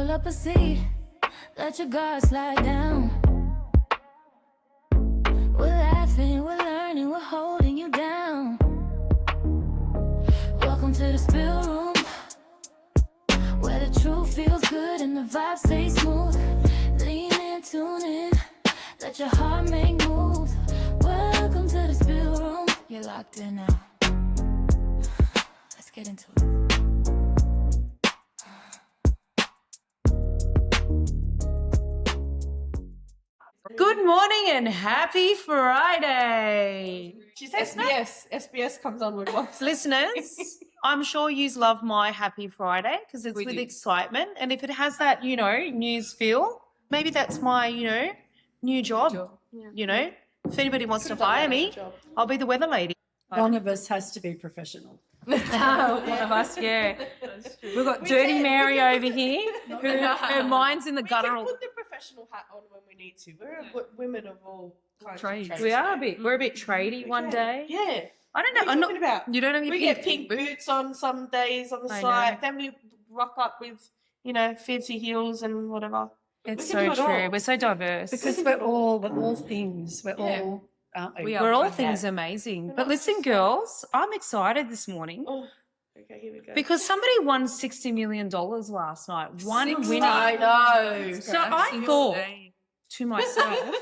Pull up a seat, let your guard slide down. We're laughing, we're learning, we're holding you down. Welcome to the spill room, where the truth feels good and the vibe stays smooth. Lean in, tune in, let your heart make moves. Welcome to the spill room. You're locked in now. Let's get into it. Good morning and happy Friday. She says SBS comes on with what? Listeners, I'm sure you love my happy Friday because it's with excitement. And if it has that, news feel, maybe that's my, new job. Yeah. If anybody wants to hire me, I'll be the weather lady. One of us has to be professional. One of us, yeah. We've got Dirty Mary over here. Her mind's in the We gutter. can put the professional hat on when we need to. We're women of all kinds of trades. We are we're a bit tradey one day. Yeah. I don't know. What are you talking about? You don't have your We get pink boots on some days on the I site. know. Then we rock up with, fancy heels and whatever. It's We can so do it true. all. We're so diverse. Because we're all things. We're Yeah. all, aren't we? We're all things amazing. But listen, girls, I'm excited this morning Oh, okay, here we go. because somebody won $60 million last night. One winner. I know. So I thought to myself,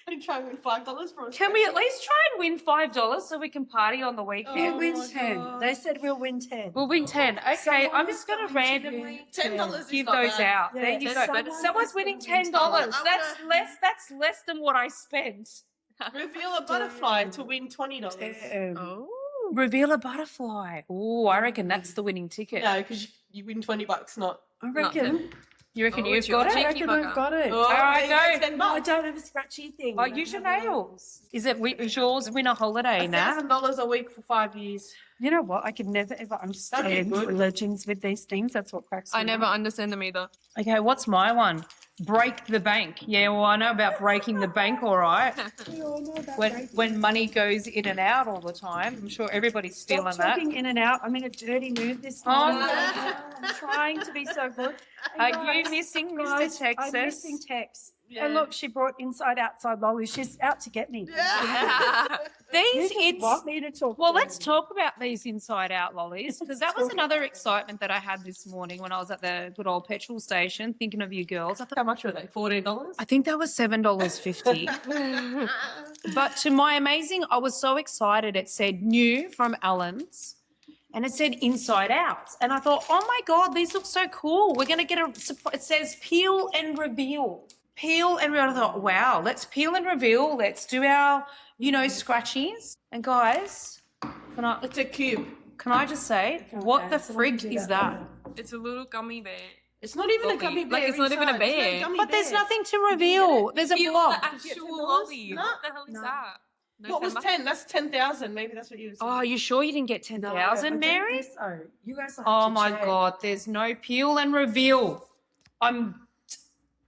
I'm trying to win $5 for us. can we at least try and win $5 so we can party on the weekend? We'll Oh win my 10. God. They said we'll win 10. We'll win 10. Okay, Someone I'm was just going to going to randomly $10 is give not those bad. out. Yeah, There you that's go. someone Someone's was winning gonna win $10. $10. That's less than what I spent. Reveal a butterfly to win $20. Oh. Reveal a butterfly. Oh, I reckon that's the winning ticket. No, because you win $20, not. I reckon. You reckon Oh, you've it's your got I it? reckon I've got it. Oh, right, there you go. $10. No, I don't have a scratchy thing. Oh, use your nails. Is yours win a holiday now? $1,000 a week for 5 years. You know what? I could never ever understand good. religions with these things. That's what cracks me I never up. understand them either. Okay, what's my one? Break the bank. Yeah, well, I know about breaking the bank, all right. We all know about When money goes in and out all the time, I'm sure everybody's feeling Stop that. talking in and out. I'm in a dirty mood this Oh, morning. no. I'm trying to be so good. Are Guys, you missing guys, Mr. Texas? I'm missing Tex. Yeah. And look, she brought inside outside lollies. She's out to get me. These You just want me to talk. Well, to let's you. talk about these inside out lollies because that was another excitement that I had this morning when I was at the good old petrol station thinking of you girls. I thought How much were they? $14? I think that was $7.50. But to my amazing, I was so excited. It said new from Allen's and it said inside out. And I thought, oh my God, these look so cool. We're going to get it says peel and reveal. Peel and reveal. I thought, wow, let's peel and reveal. Let's do our, scratchies. And guys, It's a cube. can I just say, what the Someone frig can do is that. that? It's a little gummy bear. It's not even a Lolly. gummy Like, bear. it's not even a inside. It's bear. not a gummy But there's bear. nothing to reveal. There's a Feel blob. the actual lolly. No. What the hell is No. that? No, What was $10? 10? That's 10,000. Maybe that's what you were saying. Oh, you sure you didn't get No, 10,000, I don't Mary? think so. You guys have Oh to my check. God, there's no peel and reveal. I'm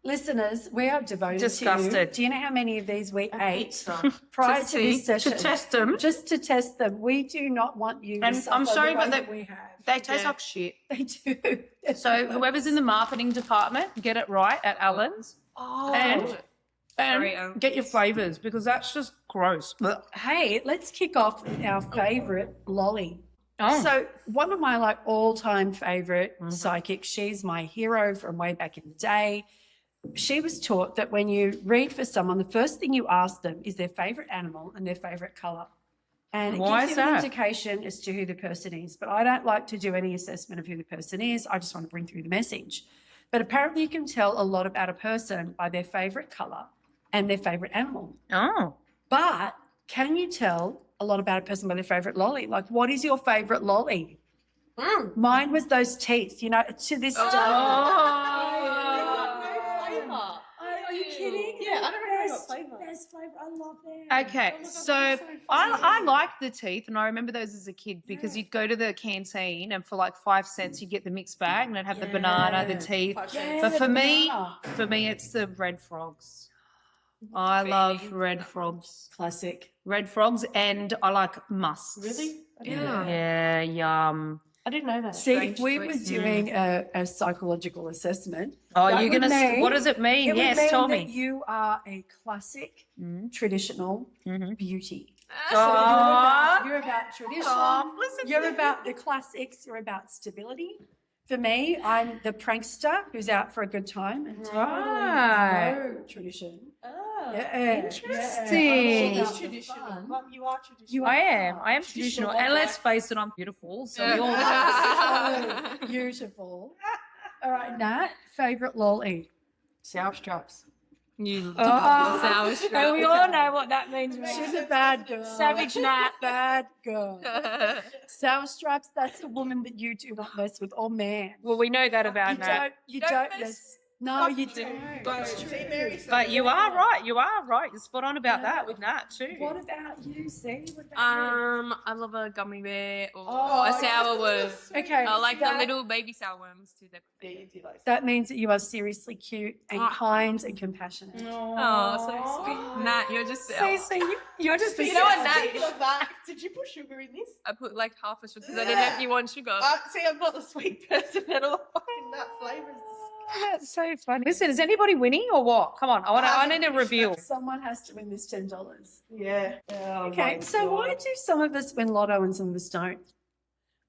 Listeners, we are devoted to you. Disgusted. Do you know how many of these we ate pizza. prior To to this see, session? to test them. Just to test them. We do not want you And to suffer I'm sorry, the but way they- that we have. They taste Yeah. like shit. They do. So whoever's in the marketing department, get it right at Allen's Oh. and Sorry, get your flavours because that's just gross. Hey, let's kick off with our favourite lolly. Oh. So one of my all-time favorite Mm-hmm. psychics, she's my hero from way back in the day. She was taught that when you read for someone, the first thing you ask them is their favorite animal and their favorite color. And it Why gives is you an that? indication as to who the person is. But I don't like to do any assessment of who the person is. I just want to bring through the message. But apparently you can tell a lot about a person by their favorite color and their favorite animal. Oh. But can you tell a lot about a person by their favorite lolly? Like, what is your favorite lolly? Mine was those teeth, to this day. Oh. Are you kidding? Yeah, I don't know how I got flavour. Best flavour. I love them. Okay, so I like the teeth, and I remember those as a kid because you'd go to the canteen and for like 5 cents you get the mixed bag and it'd have the banana, the teeth. Yeah, But the for me, banana. it's the red frogs. I love red frogs. Classic. Red frogs, and I like musks. Really? Yeah. Yeah, yum. I didn't know that. See, if Strange we were choice. doing a psychological assessment, Oh, that you're would gonna. mean- What does it mean? it would Yes, mean tell that me. you are a classic, Mm. traditional Mhm. beauty. Ah, So Aw. you're about tradition. Aw, listen You're about the classics. You're about stability. For me, I'm the prankster who's out for a good time and totally Right. no tradition. Oh, Yeah, Interesting. Yeah, She's traditional. Mum, you are traditional. You I are. am traditional, and let's face it, I'm beautiful. So we all So beautiful. All right, Nat, favorite lolly. Sour straps. You Oh, sour and we all know what that means. She's a bad girl. Savage Nat. Bad girl. Sour stripes, that's the woman that you do not mess with, or man. Well, we know that about Nat. You don't don't mess- mess. No, you Fuck don't. But It's see, true. Mary said But you that. are right. You are right. You're spot on about Yeah. that with Nat too. What about you, see? What about I love a gummy bear or Oh, a sour worm. you? Okay. I like the that- little baby sour worms too. Yeah, you do like That means that you are seriously cute and Ah. kind and compassionate. Oh, so sweet. Nat, you're just. You're just You know what, Nat? Speaking of that, did you put sugar in this? I put like half a sugar because I didn't know if you want sugar. See, I'm not the sweet person at all. Fucking nut flavors. That's so funny. Listen, is anybody winning or what? Come on, I need a reveal. Someone has to win this $10. Yeah. Oh, Okay, my so why God. do some of us win Lotto and some of us don't?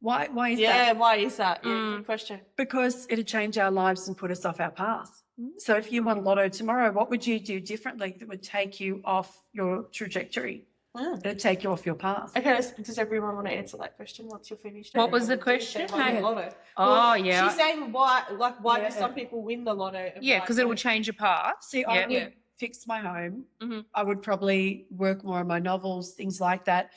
Why is Yeah, that? why is that? Yeah, Mm. good question. Because it'd change our lives and put us off our path. Mm. So if you won Lotto tomorrow, what would you do differently that would take you off your trajectory? Mm. That'd take you off your path. Okay, does everyone want to answer that question once you're finished? What was the Everyone question? say why Yeah. the Lotto. Oh Well, yeah, She's saying why Yeah. do some people win the Lotto? and yeah, why because it will don't? change your path. See, yeah. I would Yeah. fix my home. Mhm. I would probably work more on my novels, things like that.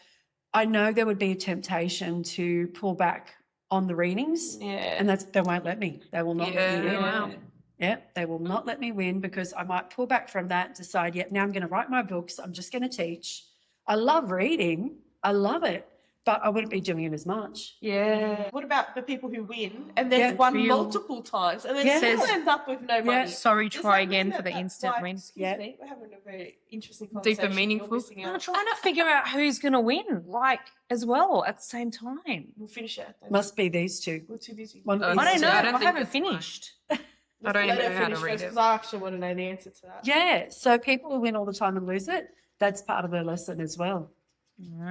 I know there would be a temptation to pull back on the readings, Yeah. and they won't let me. They will not let me Yeah, win. wow. Yeah, they will not let me win because I might pull back from that and decide, yeah, now I'm going to write my books. I'm just going to teach. I love reading. I love it, but I wouldn't be doing it as much. Yeah. What about the people who win and then Yeah, won feel- multiple times and then Yeah. still end up with no money? Sorry, Does try that mean again that for the that's instant why- win. Excuse Yeah. me, we're having a very interesting Deep and conversation. You're meaningful. missing I'm out. trying to figure out who's going to win, like as well at the same time. We'll finish it. then. Must be these two. We're too busy. One of I these I don't two. know. I I, don't think haven't that's mine. finished. I don't even know how to read it. Because I actually want to know the answer to that. Yeah, so people who win all the time and lose it, that's part of their lesson as well.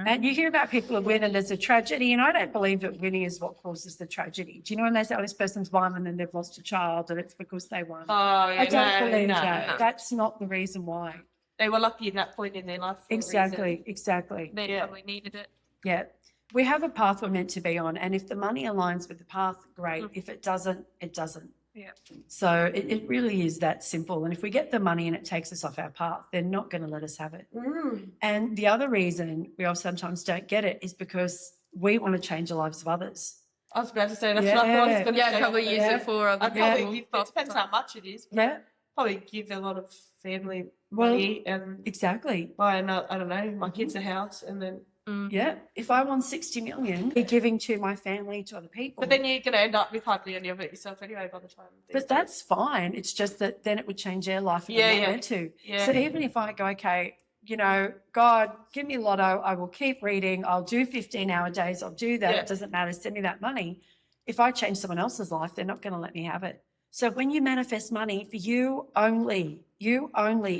And you hear about people who win and there's a tragedy, and I don't believe that winning is what causes the tragedy. Do you know when they say, oh, this person's won and then they've lost a child and it's because they won? Oh, yeah. I don't no, believe no, that. no. That's not the reason why. They were lucky in that point in their life. For a Exactly, exactly. They Yeah. probably needed it. Yeah. We have a path we're meant to be on, and if the money aligns with the path, great. If it doesn't, it doesn't. Yeah. So it really is that simple. And if we get the money and it takes us off our path, they're not going to let us have it. reason. And the other reason we all sometimes don't get it is because we want to change the lives of others. I was about to say that's what I thought I was going to Yeah, say. I'd probably use Yeah. it for other I'd people. probably give, it depends how much it is. But Yeah, probably give a lot of family Well, money and exactly. buy another, I don't know, my kids a house and then. Yeah. If I won 60 million, be giving to my family, to other people. But then you're going to end up with hardly any of it yourself anyway by the time. these But days. that's fine. It's just that then it would change their life and Yeah, they're not yeah. meant to. Yeah. So even if I go, okay, you know, God, give me Lotto, I will keep reading, I'll do 15-hour days, I'll do that, Yeah. it doesn't matter, send me that money. If I change someone else's life, they're not going to let me have it. So when you manifest money for you only,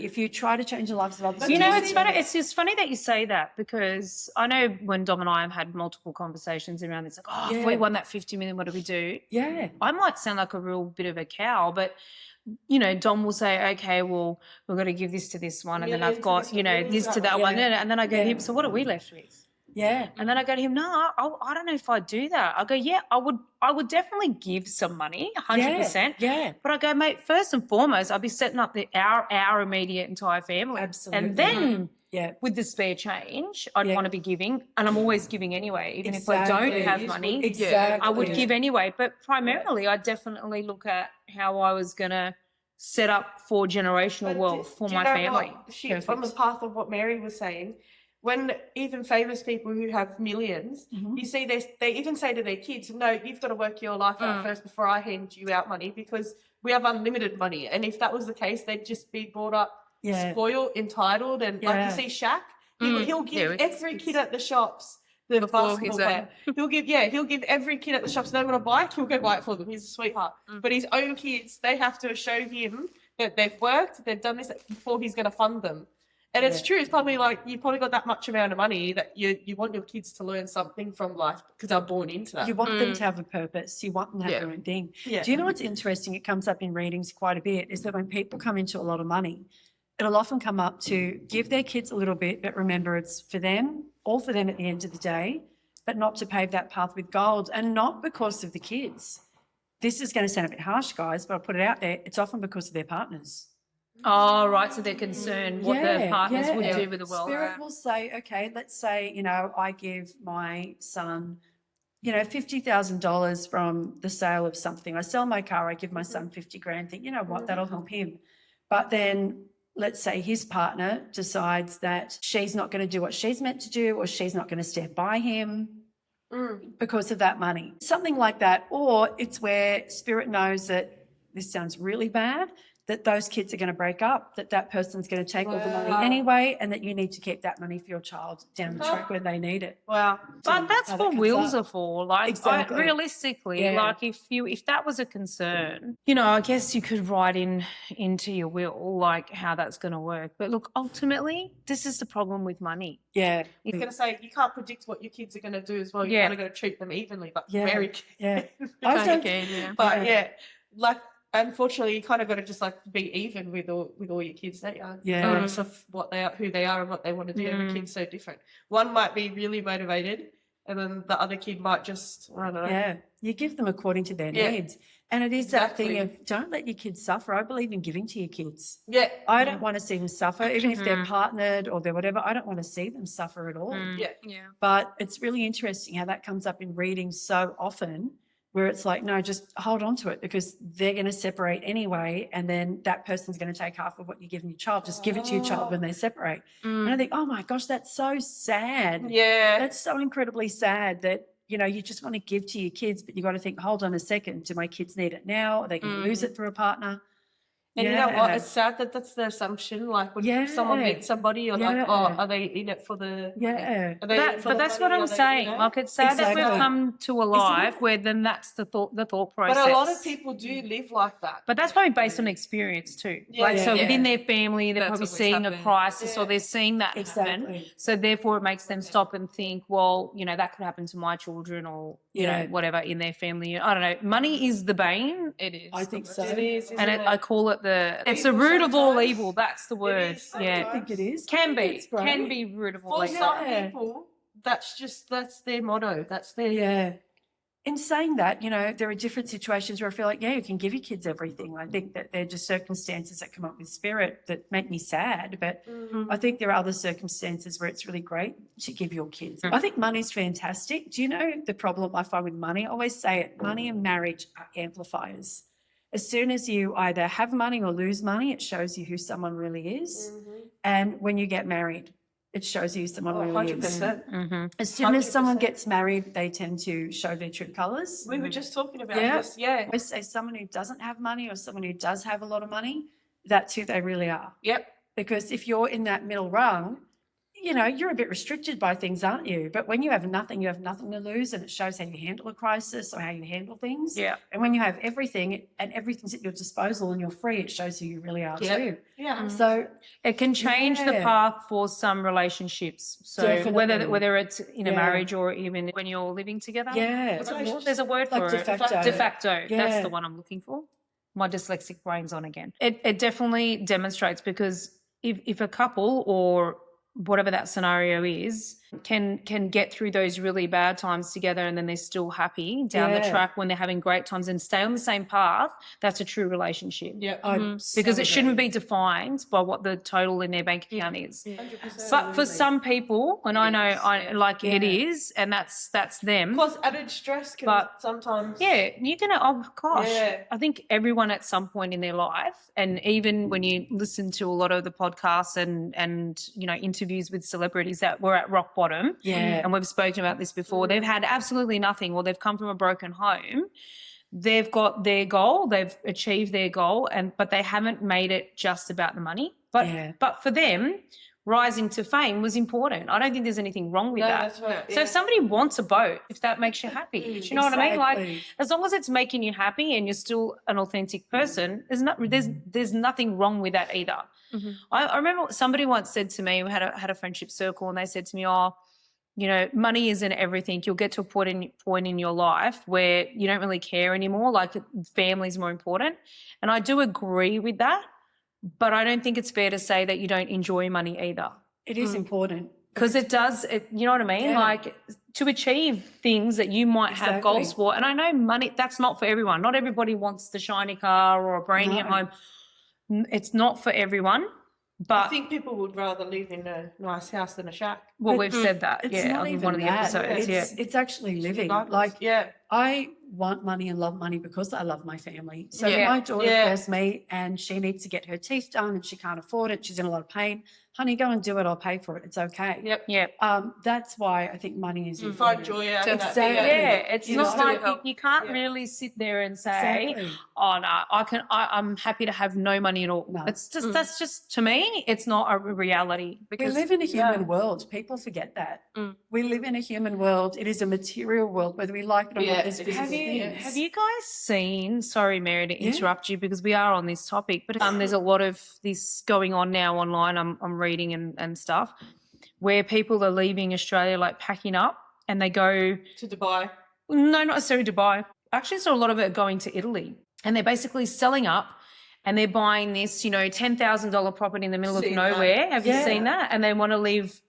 if you try to change the lives of others. But You know, you it's see- funny. It's just funny that you say that because I know when Dom and I have had multiple conversations around this, like, oh, if we Yeah. won that 50 million, what do we do? Yeah. I might sound like a real bit of a cow, but you know, Dom will say, okay, well, we've got to give this to this one, and then Millions I've to got, this you one, know, millions this to to that that one. one, and then I go to Yeah. him. So what are we left with? Yeah. And then I go to him, no, I don't know if I'd do that. I go, yeah, I would definitely give some money, 100%. Yeah. But I go, mate, first and foremost, I'll be setting up our immediate entire family. Absolutely. And then Yeah. with the spare change, I'd Yeah. want to be giving, and I'm always giving anyway, even if I don't Exactly. have money. Exactly. I would give anyway, but primarily I definitely look at how I was going to set up for generational But wealth for do my you know family. what? On the Perfect. path of what Mary was saying, when even famous people who have millions, Mhm. you see they even say to their kids, no, you've got to work your life out first before I hand you out money because we have unlimited money. And if that was the case, they'd just be brought up Yeah. spoiled, entitled, and like Yeah. you see Shaq, he'll Yeah, give it's- every kid at the shops the Before basketball his player. He'll give every kid at the shops they want a bike, he'll go buy it for them. He's a sweetheart. But his own kids, they have to show him that they've worked, they've done this before he's going to fund them. And it's true. It's probably like you've probably got that much amount of money that you want your kids to learn something from life because they're born into that. You want them to have a purpose. You want them to have Yeah. their own thing. Yeah. Do you know what's interesting? It comes up in readings quite a bit, is that when people come into a lot of money, it'll often come up to give their kids a little bit, but remember it's for them, all for them at the end of the day, but not to pave that path with gold, and not because of the kids. This is going to sound a bit harsh, guys, but I'll put it out there. It's often because of their partners. Oh, right. So they're concerned what their partners would do with the wealth. Spirit will say, okay, let's say, I give my son, $50,000 from the sale of something. I sell my car, I give my son 50 grand, think, you know what, that'll help him. But then let's say his partner decides that she's not going to do what she's meant to do, or she's not going to stand by him because of that money. Something like that. Or it's where Spirit knows that this sounds really bad, that those kids are going to break up, that person's going to take all the money anyway, and that you need to keep that money for your child down the track when they need it. Wow. But that's how that what comes wills up. are for. Like, Exactly. realistically, Yeah. like if that was a concern, I guess you could write into your will like how that's going to work. But look, ultimately, this is the problem with money. Yeah. I was going to say, you can't predict what your kids are going to do as well. You Yeah. kind of got to treat them evenly, but Yeah. very Yeah. I I don't- But like, unfortunately, you kind of got to just like be even with all your kids. They are regardless of what they are, who they are, and what they want to do. Every kid's so different. One might be really motivated, and then the other kid might just, I don't know. Yeah. You give them according to their Yeah. needs. And it is that thing Exactly. of don't let your kids suffer. I believe in giving to your kids. Yeah. I don't want to see them suffer, even if they're partnered or they're whatever. I don't want to see them suffer at all. Yeah. Yeah. But it's really interesting how that comes up in readings so often, where it's like, no, just hold on to it because they're going to separate anyway. And then that person's going to take half of what you give your child. Just give it to your child when they separate. And I think, oh my gosh, that's so sad. Yeah. That's so incredibly sad that, you just want to give to your kids, but you got to think, hold on a second, do my kids need it now? Are they going to lose it for a partner? And you know what? It's sad that that's the assumption. Like when someone meets somebody, you're like, oh, are they in it for the? Yeah. Are they in it for But the that's money? what I'm Are they, saying. Like, it's sad that Exactly. we've come to a life it? where then that's the thought process. But a lot of people do live like that. But that's probably based on experience too. Yeah. So Yeah. within their family, they're That's probably always seeing a happened. crisis or they're seeing that happen. Exactly. So therefore it makes them stop and think, well, that could happen to my children or, Yeah. whatever in their family. I don't know. Money is the bane. It is. I think so. It is, isn't And it? I call it it's the root of all evil. That's the word. is Yeah. I think it is. Can be. It's great. Can be root of all For evil. some Yeah. people, that's their motto. That's their Yeah. In saying that, there are different situations where I feel like, you can give your kids everything. I think that they're just circumstances that come up with Spirit that make me sad. But I think there are other circumstances where it's really great to give your kids. I think money's fantastic. Do you know the problem I find with money? I always say it, money and marriage are amplifiers. As soon as you either have money or lose money, it shows you who someone really is. And when you get married, it shows you who someone really is. 100%. As soon as someone 100%. gets married, they tend to show their true colours. We were just talking about Yeah. this. Yeah. I always say someone who doesn't have money or someone who does have a lot of money, that's who they really are. Yep. Because if you're in that middle rung, you're a bit restricted by things, aren't you? But when you have nothing to lose, and it shows how you handle a crisis or how you handle things. Yeah. And when you have everything and everything's at your disposal and you're free, it shows who you really are Yep. too. Yeah. So It can change the Yeah. path for some relationships. So Definitely. whether it's in a Yeah. marriage or even when you're living together. yeah, What's it called? There's a word like for de it. facto. De facto. Yeah. That's the one I'm looking for. My dyslexic brain's on again. It definitely demonstrates because if a couple or whatever that scenario is can get through those really bad times together and then they're still happy down the Yeah. track when they're having great times and stay on the same path, that's a true relationship. Yeah. Because it shouldn't be defined by what the total in their bank account is. 100%. But for some people, and I know it Yeah. is, and that's them. Cause added stress can But- sometimes. Yeah, you're gonna. Oh gosh, Yeah. I think everyone at some point in their life, and even when you listen to a lot of the podcasts and interviews with celebrities that were at rock bottom, Yeah. and we've spoken about this before, they've had absolutely nothing, or they've come from a broken home. They've got their goal, they've achieved their goal, but they haven't made it just about the money. But Yeah. but for them, rising to fame was important. I don't think there's anything wrong with No, that. that's right. So if somebody wants a boat, if that makes you happy, do you know what I mean? Like, Exactly. as long as it's making you happy and you're still an authentic person, there's nothing wrong with that either. I remember somebody once said to me, we had a friendship circle, and they said to me, "Oh, you know, money isn't everything. You'll get to a point in your life where you don't really care anymore. Like, family's more important." And I do agree with that, but I don't think it's fair to say that you don't enjoy money either, It is important. because it does. You know what I mean? Yeah. Like, to achieve things that you might have Exactly. goals for. And I know money, that's not for everyone. Not everybody wants the shiny car or a brainy at No. home. It's not for everyone. I But think people would rather live in a nice house than a shack. well, But we've said that. It's Yeah, not on even one of the that. episodes. It's, Yeah. it's actually living. Regardless. Like, yeah, I want money and love money because I love my family. So Yeah. my daughter Yeah. calls me and she needs to get her teeth done and she can't afford it. She's in a lot of pain. Honey, go and do it. I'll pay for it. It's okay. yep. Yeah. That's why I think money is Find important. joy out of that. Exactly. Yeah, it's You not know? like you can't Yeah. really sit there and say, Exactly. "Oh no, I'm happy to have no money at all." No. It's just that's just, to me, it's not a reality. We Because live in a human world. People forget that. We live in a human world. It is a material world, whether we like it or Yeah, not. There's it is. physical Have have things. you guys seen? Sorry, Mary, to Yeah. interrupt you, because we are on this topic, but there's a lot of this going on now online. I'm reading and stuff, where people are leaving Australia, like packing up, and they go. To Dubai. No, not necessarily Dubai. Actually, saw a lot of it going to Italy, and they're basically selling up, and they're buying this, $10,000 property in the middle of Seen that. nowhere. Have you Yeah. seen that? And they want to live.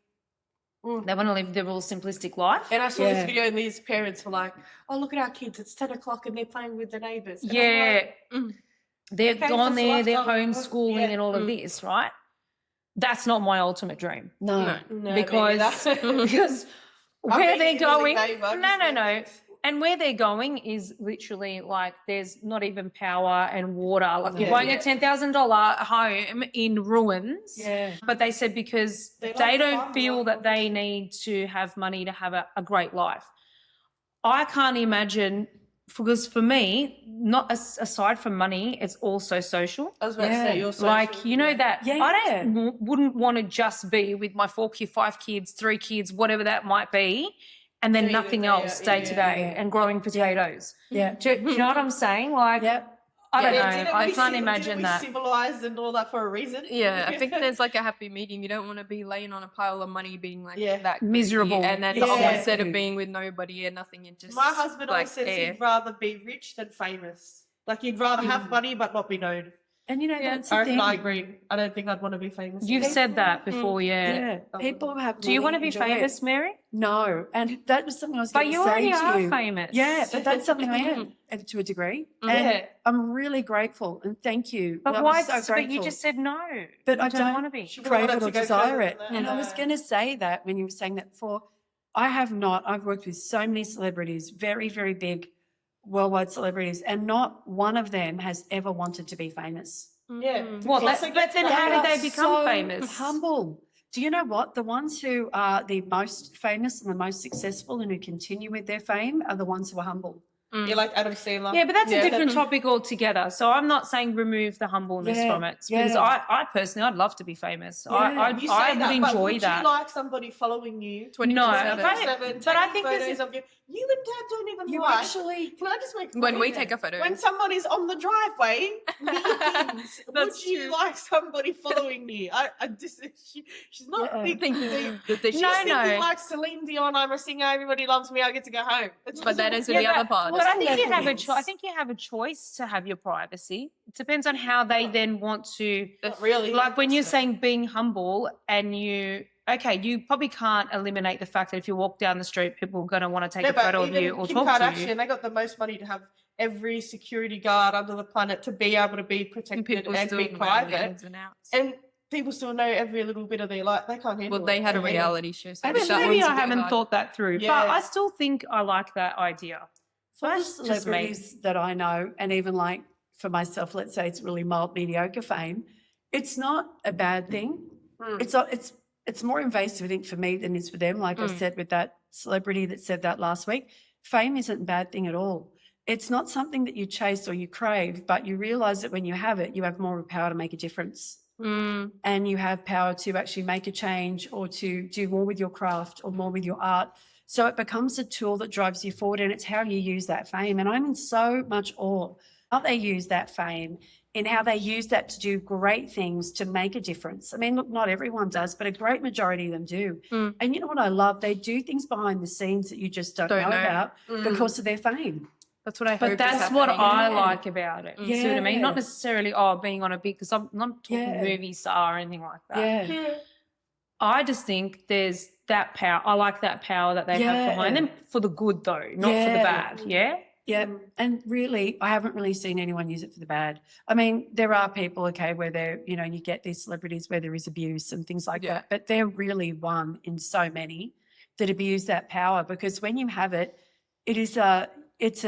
Mm. They want to live the real simplistic life. And I saw Yeah. this video, and these parents were like, "Oh, look at our kids! It's 10 o'clock, and they're playing with the neighbours." And I'm Yeah, like, they've Okay, gone that's the there. They're lifestyle. homeschooling Yeah. and all of this, right? That's not my ultimate dream, No. no, me because neither. because I'm where being they're Italy, going. babe, I No, just- no, no. And where they're going is literally like there's not even power and water. Like, you're Yeah. buying a $10,000 home in ruins. Yeah. But they said because They like they the don't farm feel life, that they obviously. need to have money to have a great life. I can't imagine, because for me, not aside from money, it's also social. I was about to Yeah. say you're social. Like, that Yeah. I wouldn't want to just be with my 5 kids, 3 kids, whatever that might be, and then Day to nothing day, else day to yeah. day and growing potatoes. Yeah. Do you know what I'm saying? Like, Yeah. I don't Yeah, know. didn't I we can't ci- imagine didn't we that. civilized and all that for a reason. Yeah, I think there's like a happy medium. You don't want to be laying on a pile of money being like Yeah. that greedy, Miserable. and then Yeah. the opposite Exactly. of being with nobody and nothing and just My husband like always says air. he'd rather be rich than famous. Like, you'd rather have money but not be known. And that's the I reckon thing. I agree. I don't think I'd want to be famous. You've said that before, yeah. Yeah. People have. Do you want to be enjoy it. famous, Mary? No. And that was something I was But going you to say already to are you. famous. Yeah, but that's something I am to a degree. And Yeah. I'm really grateful and thank you. But I'm why? so But you grateful. just said no. But I You don't want to be. She wouldn't crave want it or to go desire further it. than And I that. was going to say that when you were saying that before. I've worked with so many celebrities, very, very big worldwide celebrities, and not one of them has ever wanted to be famous. Yeah. Well, Because but they get then to how that did they house. become So famous? Humble. Do you know what? The ones who are the most famous and the most successful and who continue with their fame are the ones who are humble. You're like Adam Sandler. Yeah, but that's Yeah. a different topic altogether. So I'm not saying remove the humbleness Yeah, from it, because yeah. I personally, I'd love to be famous. Yeah. You I say would that, but enjoy would that. you like somebody following you? 24/7. No, 24/7, but I taking think this photos is- of you. You and Dad don't even You like. actually, Can I just make When we point? take a photo. When somebody's on the driveway, meetings, would That's you true. like somebody following me? I just she's not Yeah. thinking. thinking that they She's should. No, thinking no. like Celine Dion. I'm a singer. Everybody loves me. I get to go home. But that is Yeah, the other part. But I think you have a celebrities. I think you have a choice to have your privacy. It depends on how they then want to. Not really. Like when you're saying being humble, and you probably can't eliminate the fact that if you walk down the street, people are going to want to take No, a but photo of even you or Kim talk Kardashian, to you. they got the most money to have every security guard under the planet to be able to be protected People and still be know the private. ins and outs. And people still know every little bit of their life. They can't handle Well, they it. had a Yeah. reality show. So I mean, that maybe one's a I bit haven't hard. thought that through, but Yeah. I still think I like that idea. for the That's just me. celebrities that I know, and even like for myself, let's say it's really mild, mediocre fame, it's not a bad thing. Mm. It's more invasive, I think, for me than it is for them. Like I Mm. said with that celebrity that said that last week, fame isn't a bad thing at all. It's not something that you chase or you crave, but you realize that when you have it, you have more power to make a difference. and you have power to actually make a change or to do more with your craft or more with your art. So it becomes a tool that drives you forward, and it's how you use that fame. And I'm in so much awe how they use that fame and how they use that to do great things to make a difference. I mean, look, not everyone does, but a great majority of them do. And you know what I love? They do things behind the scenes that you just don't know about because of their fame. That's what I hope. But that's what I like about it. You see what I mean? Yeah. Not necessarily, being on a big, because I'm not talking movie star or anything like that. Yeah. I just think there's that power. I like that power that they have behind them for the good, though, not for the bad. Yeah. Yeah. And really, I haven't really seen anyone use it for the bad. I mean, there are people, okay, where they're, you know, you get these celebrities where there is abuse and things like that, but they're really one in so many that abuse that power, because when you have it, it is it's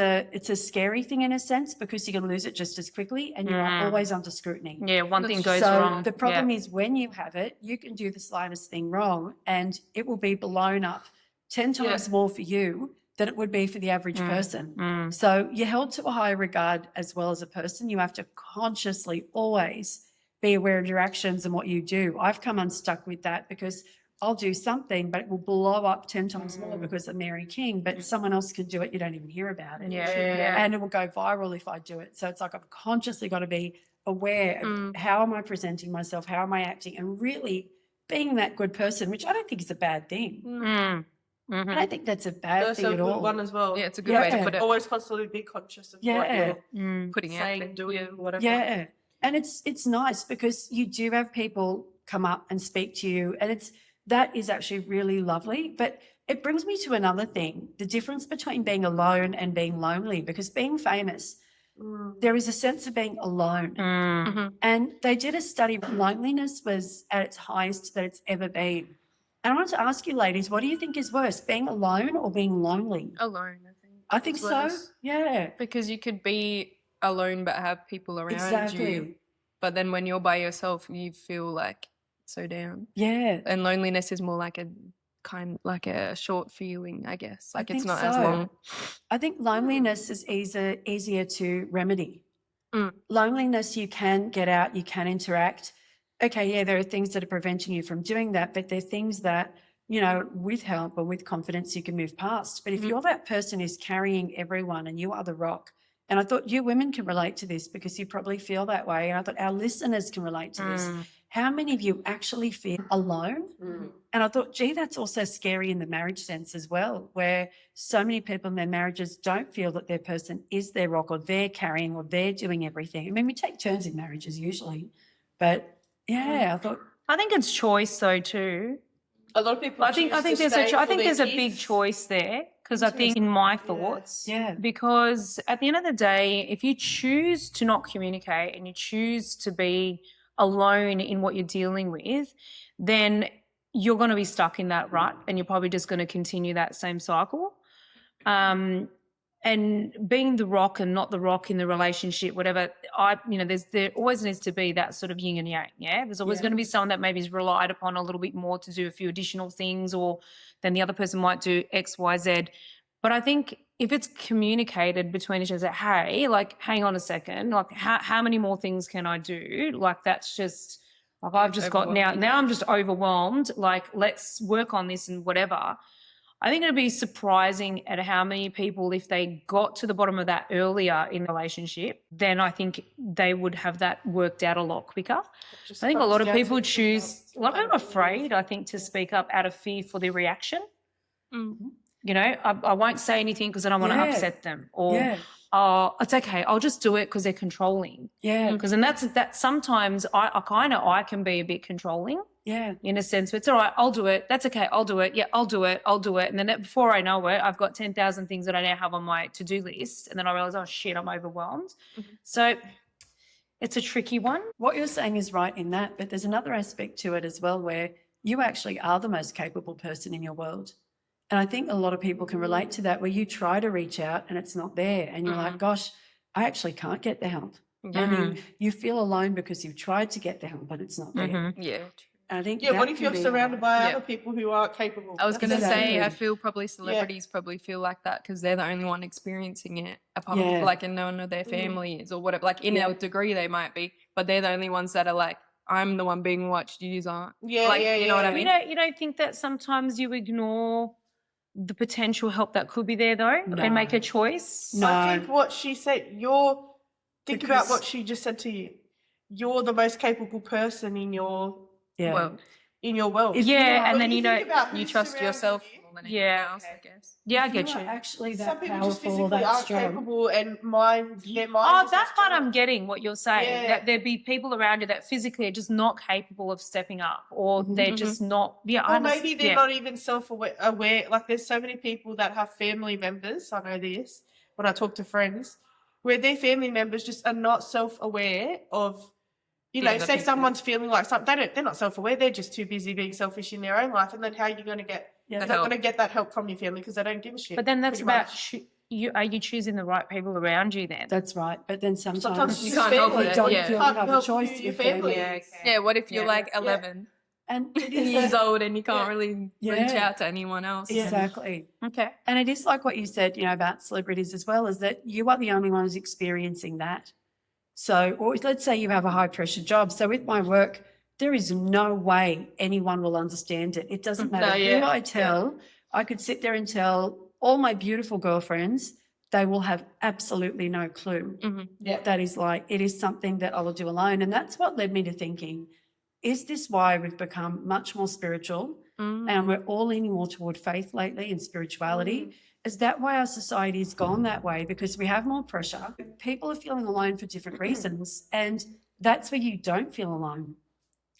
a scary thing in a sense, because you're going to lose it just as quickly and you're always under scrutiny. Yeah, one thing goes So wrong. the problem is when you have it, you can do the slightest thing wrong and it will be blown up 10 times more for you than it would be for the average person. So you're held to a high regard as well as a person. You have to consciously always be aware of your actions and what you do. I've come unstuck with that because I'll do something, but it will blow up 10 times more because of Mary King, but someone else can do it. You don't even hear about it. And it will go viral if I do it. So it's like I've consciously got to be aware of how am I presenting myself? How am I acting? And really being that good person, which I don't think is a bad thing. I don't think that's a bad That's thing a at good all. one as well. Yeah, it's a good way to put it. Always constantly be conscious of what you're Putting out saying, there. doing, whatever. Yeah. And it's nice because you do have people come up and speak to you, and that is actually really lovely. But it brings me to another thing, the difference between being alone and being lonely, because being famous, there is a sense of being alone. And they did a study where loneliness was at its highest that it's ever been. And I wanted to ask you, ladies, what do you think is worse, being alone or being lonely? Alone, I think. I think so. Yeah. Because you could be alone but have people around Exactly. you. But then when you're by yourself, you feel like so down. Yeah. And loneliness is more like a short feeling, I guess. Like it's think not as so. long. I think loneliness is easier to remedy. Loneliness, you can get out, you can interact. Okay, yeah, there are things that are preventing you from doing that, but they're things that, you know, with help or with confidence, you can move past. But if you're that person who's carrying everyone and you are the rock, and I thought you women can relate to this because you probably feel that way, and I thought our listeners can relate to this. How many of you actually feel alone? And I thought, gee, that's also scary in the marriage sense as well, where so many people in their marriages don't feel that their person is their rock or they're carrying or they're doing everything. I mean, we take turns in marriages usually, but yeah, I thought. I think it's choice though too. A lot of people. I think there's a big choice there, because I think in my thoughts, because at the end of the day, if you choose to not communicate and you choose to be alone in what you're dealing with, then you're going to be stuck in that rut and you're probably just going to continue that same cycle. And being the rock and not the rock in the relationship, whatever, there always needs to be that sort of yin and yang, yeah? There's always going to be someone that maybe is relied upon a little bit more to do a few additional things, or then the other person might do X, Y, Z. But I think if it's communicated between each other, hey, like, hang on a second, like, how many more things can I do? Like, that's just, like, I've just got, now I'm just overwhelmed, like, let's work on this and whatever. I think it'd be surprising at how many people, if they got to the bottom of that earlier in the relationship, then I think they would have that worked out a lot quicker. I think a lot of people a lot of people are afraid, I think, to speak up out of fear for their reaction. You know, I won't say anything because I don't want to upset them, or it's okay, I'll just do it because they're controlling. Because and that's sometimes I can be a bit controlling. In a sense, it's all right, I'll do it. That's okay, I'll do it. Yeah, I'll do it. And then before I know it, I've got 10,000 things that I now have on my to-do list. And then I realize, oh shit, I'm overwhelmed. So it's a tricky one. What you're saying is right in that, but there's another aspect to it as well, where you actually are the most capable person in your world. And I think a lot of people can relate to that, where you try to reach out and it's not there. And you're like, gosh, I actually can't get the help. And you feel alone because you've tried to get the help, but it's not there. And I think what if you're surrounded by other people who are capable? I was going to say, I feel probably celebrities probably feel like that because they're the only one experiencing it, apart from like, and no one of their family is or whatever. Like in a degree they might be, but they're the only ones that are like I'm the one being watched, you aren't. Yeah, Like, yeah, you know what I yeah. mean? You don't think that sometimes you ignore the potential help that could be there though, No. and make a choice? No. I think what she said, think about what she just said to you. You're the most capable person in your Yeah. Well, world. If Yeah, you are- and then think about you who's trust surrounding yourself you. more than anyone Yeah, else, I guess. Yeah, I if get you. you. Are actually Some that people just powerful, physically that aren't strong. capable, and their mind. Oh, Is that just part I'm strong. getting what you're saying. Yeah. That there be people around you that physically are just not capable of stepping up, or they're just not. Yeah, I Or understand. maybe they're not even self-aware. Like there's so many people that have family members. I know this when I talk to friends, where their family members just are not self-aware of. Say someone's feeling like something, they're not self-aware. They're just too busy being selfish in their own life. And then how are you going to get? Yeah. You're not going to get that help from your family because they don't give a shit. But then that's pretty about much. you. Are you choosing the right people around you then? That's right. But then sometimes you You can't help family it. don't Yeah. feel you Can't have a help choice your with family. family. Yeah, what if you're Yeah. like 11 And it is years that- old and you can't really reach Yeah. out to anyone else? Exactly. Okay. And it is like what you said, about celebrities as well, is that you are the only one who's experiencing that. So, or let's say you have a high pressure job. So with my work, there is no way anyone will understand it. It doesn't matter who I tell. I could sit there and tell all my beautiful girlfriends, they will have absolutely no clue what that is like. It is something that I will do alone. And that's what led me to thinking, is this why we've become much more spiritual and we're all leaning more toward faith lately and spirituality? Is that why our society has gone that way? Because we have more pressure. People are feeling alone for different reasons. And that's where you don't feel alone.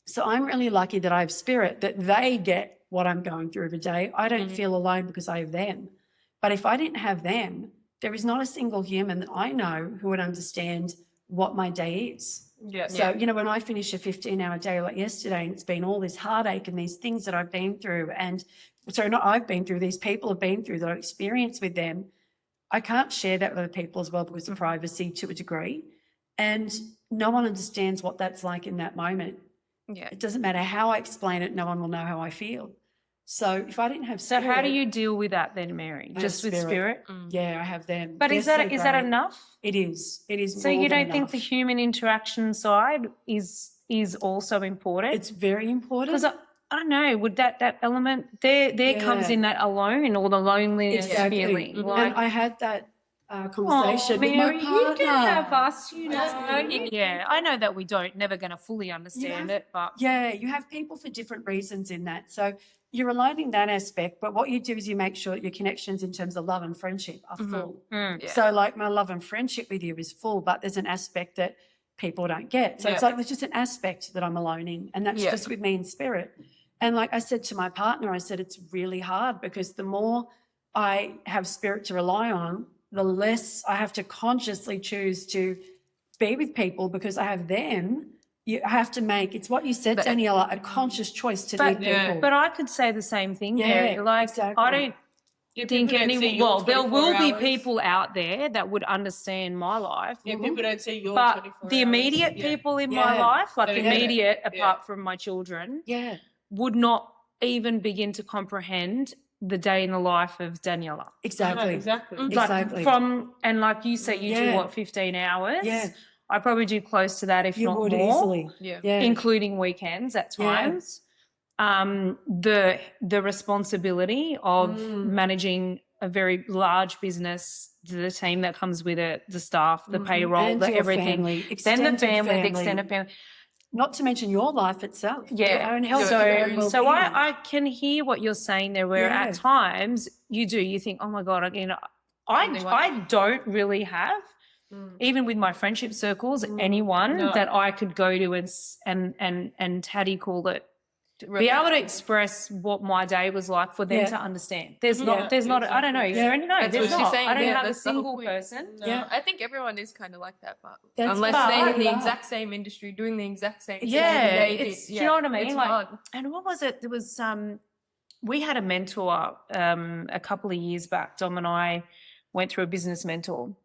So I'm really lucky that I have spirit, that they get what I'm going through every day. I don't feel alone because I have them. But if I didn't have them, there is not a single human that I know who would understand what my day is. Yeah. So, when I finish a 15-hour day like yesterday, and it's been all this heartache and these things that I've been through, and so not I've been through, these people have been through that I've experienced with them, I can't share that with other people as well because of privacy to a degree. And no one understands what that's like in that moment. Yeah. It doesn't matter how I explain it, no one will know how I feel. So if I didn't have So spirit, how do you deal with that then, Mary? I have Just with spirit? Yeah, I have them. But They're is that so is that great. enough? It is. It is. So more you than don't think enough. the human interaction side is also important? It's very important. Because I don't know, would that element there comes Yeah. in that alone or the loneliness Exactly. feeling? And Like, I had that oh, conversation with my Mary, you partner. can have us, Yeah, I know that we don't never going to fully understand it, but Yeah, you have people for different reasons in that. So you're aligning that aspect, but what you do is you make sure that your connections in terms of love and friendship are full. Yeah. So like my love and friendship with you is full, but there's an aspect that people don't get. So it's like there's just an aspect that I'm alone in, and that's just with me in spirit. And like I said to my partner, I said it's really hard because the more I have spirit to rely on, the less I have to consciously choose to be with people because I have them. You have to make, it's what you said, Daniela, a conscious choice to need people. but I could say the same thing, Yeah, Mary. Like exactly. I don't think people don't see any. your Well, there 24 will be hours. people out there that would understand my life. Yeah, people don't see your But 24 the hours. immediate Yeah. people in my Yeah. life, like Don't get it. immediate Yeah. apart from my children, Yeah, would not even begin to comprehend the day in the life of Daniela. exactly. Exactly. Like Exactly. and like you say, you do Yeah. what, 15 hours? Yeah. I probably do close to that, if You not would more, easily. Yeah. Yeah. including weekends at Yeah. times. The responsibility of managing a very large business, the team that comes with it, the staff, the payroll, And the your everything. family, Then the extended family, the extended family. Not to mention your life itself. Yeah. Your own health. your own So well-being. I can hear what you're saying there, where Yeah. at times you think, oh my God, Only one. I don't really have, even with my friendship circles, anyone that I could go to and how do you call it? Be able to express what my day was like for them Yeah. to understand. There's Yeah. not, I don't know. Is there any? No, That's there's what she's not. saying. I don't Yeah, have a that's the whole single point. person. Yeah. I think everyone is kind of like that, but That's unless part they're of in the that. exact same industry doing the exact same thing. Yeah, they it's, did. do you know what I mean? It's Like, hard. and what was it? There was we had a mentor a couple of years back. Dom and I went through a business mentor,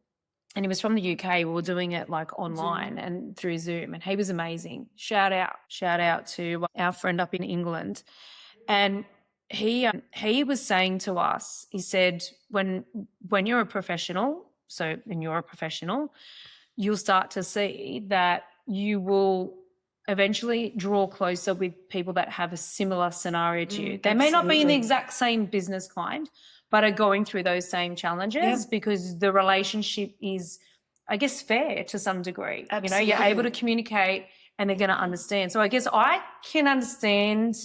and he was from the UK. We were doing it like online and through Zoom, and he was amazing. Shout out to our friend up in England, and he was saying to us, he said, when you're a professional, you'll start to see that you will eventually draw closer with people that have a similar scenario to you. They may not be in the absolutely. exact same business kind, but are going through those same challenges because the relationship is, I guess, fair to some degree. You know, you're able to communicate and they're going to understand. So I guess I can understand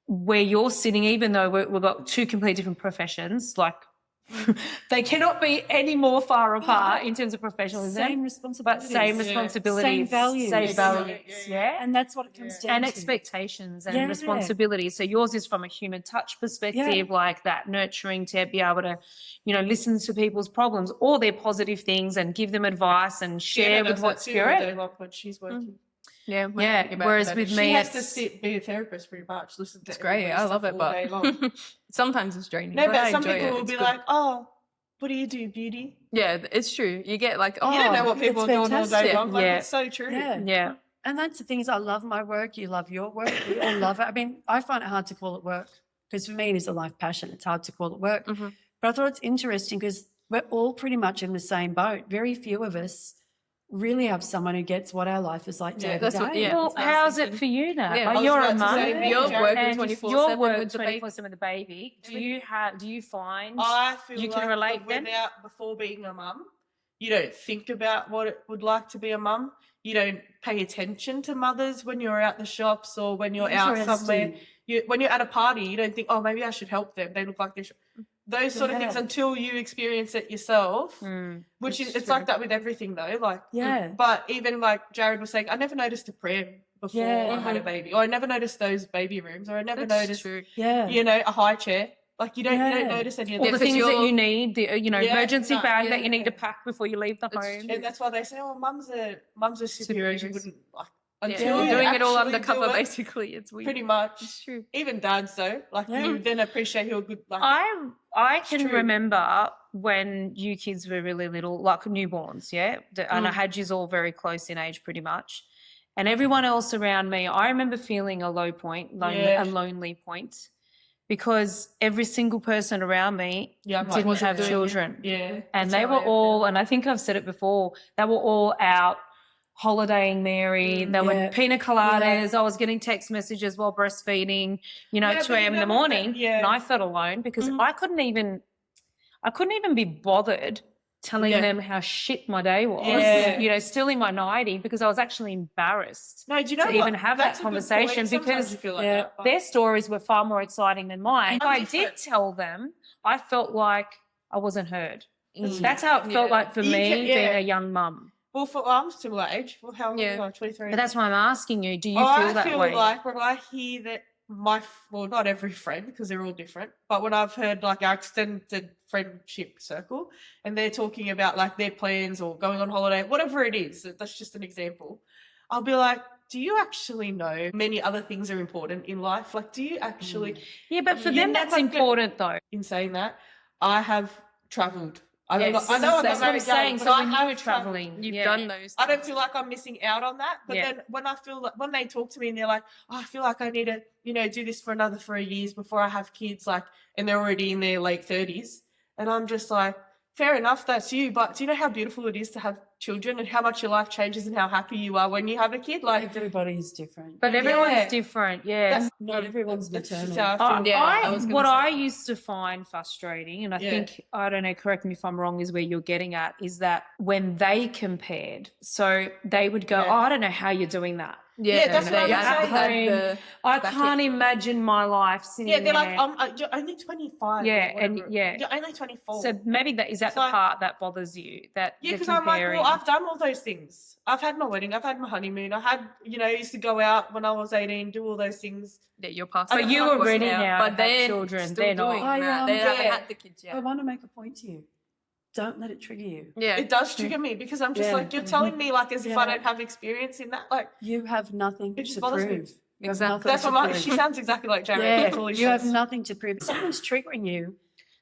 where you're sitting, even though we've got two completely different professions, like they cannot be any more far apart in terms of professionalism, Same but responsibilities. same responsibilities, Same values. same Yeah. values, yeah. And that's what it comes down And to. expectations and Yeah. responsibilities. So yours is from a human touch perspective, like that nurturing to be able to, you know, listen to people's problems, all their positive things and give them advice and share with what spirit. Like when she's working. Yeah. Yeah. Whereas with She me, has to it's sit, be a therapist pretty much. Listen to It's great. I everybody's love stuff it, all day long. but sometimes it's draining. No, but but I some enjoy people it. will It's be good. like, "Oh, what do you do, beauty?" Yeah, it's true. You get like, oh, You don't know what people are it's doing all day fantastic. long. Like, Yeah. it's so true. Yeah. yeah. And that's the thing is I love my work. You love your work. We all love it. I mean, I find it hard to call it work because for me it is a life passion. It's hard to call it work. Mhm. But I thought it's interesting because we're all pretty much in the same boat. Very few of us really have someone who gets what our life is like day to that's what- day. yeah. Well, that's what I was how's it thinking. for you now? Yeah, I Like was you're about a to mum, say, you're Jared, working and 24/7 you're work with the baby. 24/7 with the baby. Do you find I feel you like can relate then? without before being a mum, you don't think about what it would like to be a mum. You don't pay attention to mothers when you're out the shops or when you're out somewhere. When you're at a party, you don't think, oh, maybe I should help them. They look like they should. Those sort of things Yeah. until you experience it yourself, Mm. which is, That's it's true. like that with everything though. Like, Yeah. but even like Jared was saying, I never noticed a pram before Yeah. I had a baby, or I never noticed those baby rooms, or I never That's noticed, true. Yeah. you know, a high chair. Like you don't Yeah. notice any of All that. the because things that you're- you need, the Yeah, emergency no, bag yeah. that you need to pack before you leave the It's home. true. And that's why they say, oh, mums are superheroes. You Superheroes. wouldn't like Yeah, until you're you doing it all actually undercover, do it, basically. It's weird. pretty much. It's true. Even dads though, like Yeah. you then appreciate who are good. Like I can true. remember when you kids were really little, like newborns, yeah, and I had yous all very close in age, pretty much. And everyone else around me, I remember feeling a low point, Yeah. a lonely point, because every single person around me yeah, I'm like, didn't wasn't have doing it. children. Yeah, And that's they how were I am all, now. and I think I've said it before, they were all out holidaying Mary. They were Yeah. pina coladas. I was getting text messages while breastfeeding, you know, Yeah, at 2 but you a.m. in the know what that- morning. yeah. And I felt alone because I couldn't even be bothered telling Yeah. them how shit my day was, Yeah. you know, still in my nighty because I was actually embarrassed. No, do you know to what? even have That's that a good point. conversation Sometimes because you feel like yeah, that, but- their stories were far more exciting than mine. If I'm I different. did tell them, I felt like I wasn't heard. Mm. That's how it felt Yeah. like for You me can- yeah. being a young mum. Well, I'm similar age. Well, how old Yeah. am I? 23. But that's why I'm asking you, do you I feel that feel way? like when I hear that well, not every friend because they're all different, but when I've heard like our extended friendship circle and they're talking about like their plans or going on holiday, whatever it is, that's just an example, I'll be like, do you actually know many other things are important in life? Like, do you actually, Yeah, but for Yeah, them that's like- important though. in saying that, I have travelled. I know I That's got what I'm married saying. young, So but I when you have were travelled. traveling, You've yeah. done those. I don't things. feel like I'm missing out on that. But Yeah. then when I feel like when they talk to me and they're like, oh, I feel like I need to, you know, do this for another 3 years before I have kids, like, and they're already in their late 30s. And I'm just like, fair enough, that's you. But do you know how beautiful it is to have children and how much your life changes and how happy you are when you have a kid? Like, Everybody's different. But everyone's Yeah. different, yeah. that's Not everyone's that's maternal. just how I feel. Yeah, I was gonna What say I that. used to find frustrating, and I Yeah. think, I don't know, correct me if I'm wrong, is where you're getting at, is that when they compared, so they would go, Yeah. oh, I don't know how you're doing that. Yeah, that's what they I'm had saying. the- I Back can't it. imagine my life sitting Yeah, they're there. like, you're only 25. or Yeah, and whatever. yeah. You're only 24. So maybe is that So- the part that bothers you? That Yeah, the because I'm like, comparing. well, I've done all those things. I've had my wedding, I've had my honeymoon, I had, you know, I used to go out when I was 18, do all those things. that you're past. But that you point were ready now to but have they're children, Still they're not. doing I, that. They haven't yeah. had the kids I yet. want to make a point to you. Don't let it trigger you. Yeah, It does trigger me because I'm just Yeah. like, you're telling me like as if I Yeah. don't have experience in that. Like, You have nothing It just to bothers me. prove. You have Exactly. nothing that's to what prove. she sounds exactly like Jared. Yeah, That's all he you have says. nothing to prove. If someone's triggering you,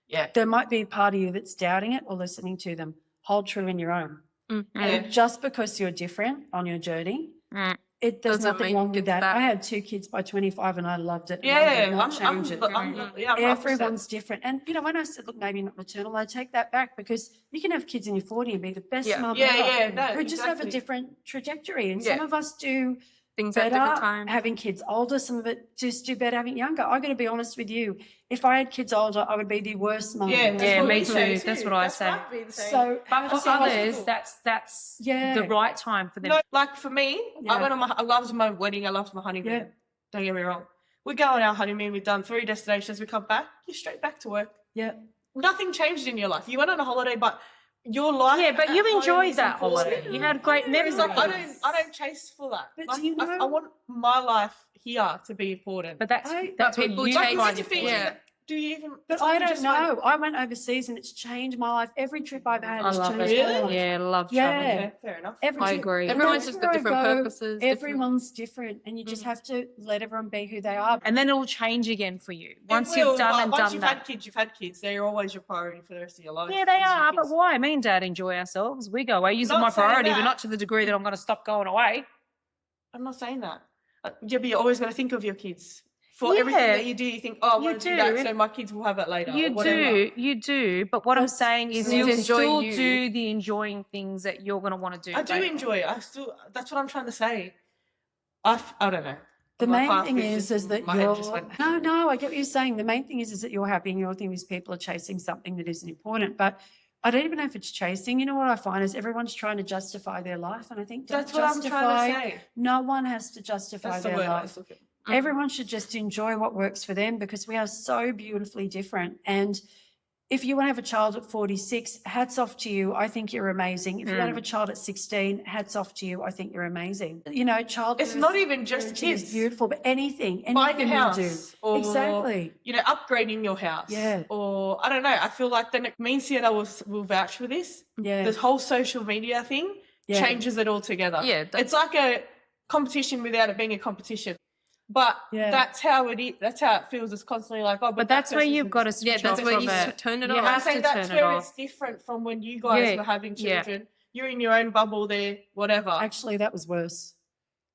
Yeah. there might be a part of you that's doubting it or listening to them. Hold true in your own. Mm. And just because you're different on your journey, Mm. there's Doesn't nothing mean wrong with it's that. that. I had 2 kids by 25 and I loved it. and I Yeah, would not change it. yeah, I'm opposite. Everyone's different. And, you know, when I said, look, maybe not maternal, I take that back because you can have kids in your 40s and be the best Yeah. mum Yeah, ever. yeah, no, who just have a exactly. different trajectory. And Yeah. some of us do things at different better times. having kids older. Some of it just do better having younger. I got to be honest with you. If I had kids older, I would be the worst mum. That's Yeah, what me we say too. That's what I say. I've been saying. So, But for So others, possible. that's Yeah. the right time for them. No, like for me, Yeah. I loved my wedding. I loved my honeymoon. Yeah. Don't get me wrong. We go on our honeymoon. We've done 3 destinations. We come back. You're straight back to work. yeah. Nothing changed in your life. You went on a holiday, but your life. Yeah, but at you home enjoyed is that important. holiday. You had great memories. It's like, I don't chase for that. But Like, do you I know- want my life here to be important. But that's I- that's but what people you change find to Fiji, important. Yeah. do you even? But it's like I you don't just went- know. I went overseas and it's changed my life. Every trip I've had I has love changed it. my life. Yeah, love Yeah. traveling. Okay, fair enough. Every I trip. agree. And Everyone's just got wherever I different go, purposes, different- Everyone's different, and you just have to let everyone be who they are. And then it'll change again for you once It will, you've done but and once done you've that. had kids, you've had kids. They're always your priority for the rest of your life. Yeah, they is your are. But kids. why? Me and Dad enjoy ourselves. We go away. Use it Not my saying priority, but that. not to the degree that I'm going to stop going away. I'm not saying that. Yeah, but you're always going to think of your kids. For Yeah. everything that you do, you think, oh, I You want to do that, do. so my kids will have it later. You or whatever. you do. But what I'm That's- saying is You you'll enjoy still you. do the enjoying things that you're going to want to do. I do later. enjoy it. That's what I'm trying to say. I don't know. The My main path thing is is just- that my head you're just went- no, I get what you're saying. The main thing is that you're happy, and your thing is people are chasing something that isn't important. But I don't even know if it's chasing. You know what I find is everyone's trying to justify their life, and I think don't That's what I'm justify. trying to say. No one has to justify That's the their word I life. was looking. Everyone should just enjoy what works for them because we are so beautifully different. And if you want to have a child at 46, hats off to you. I think you're amazing. If you want to have a child at 16, hats off to you. I think you're amazing. You know, childbirth. It's not even just parenting kids. is beautiful, but anything Buying a you house. do. Or, Exactly. You know, upgrading your house. Yeah. Or, I don't know, I feel like me and Sienna will vouch for this. Yeah. This whole social media thing Yeah. changes it all together. Yeah, It's like a competition without it being a competition. But Yeah. that's how it is. That's how it feels. It's constantly like, oh, But that's where you've got to switch Yeah, that's off where from you it. turn it You off. I'm have saying to that's turn it where off. it's different from when you guys Yeah, were having yeah. children. You're in your own bubble there, whatever. Actually, that was worse.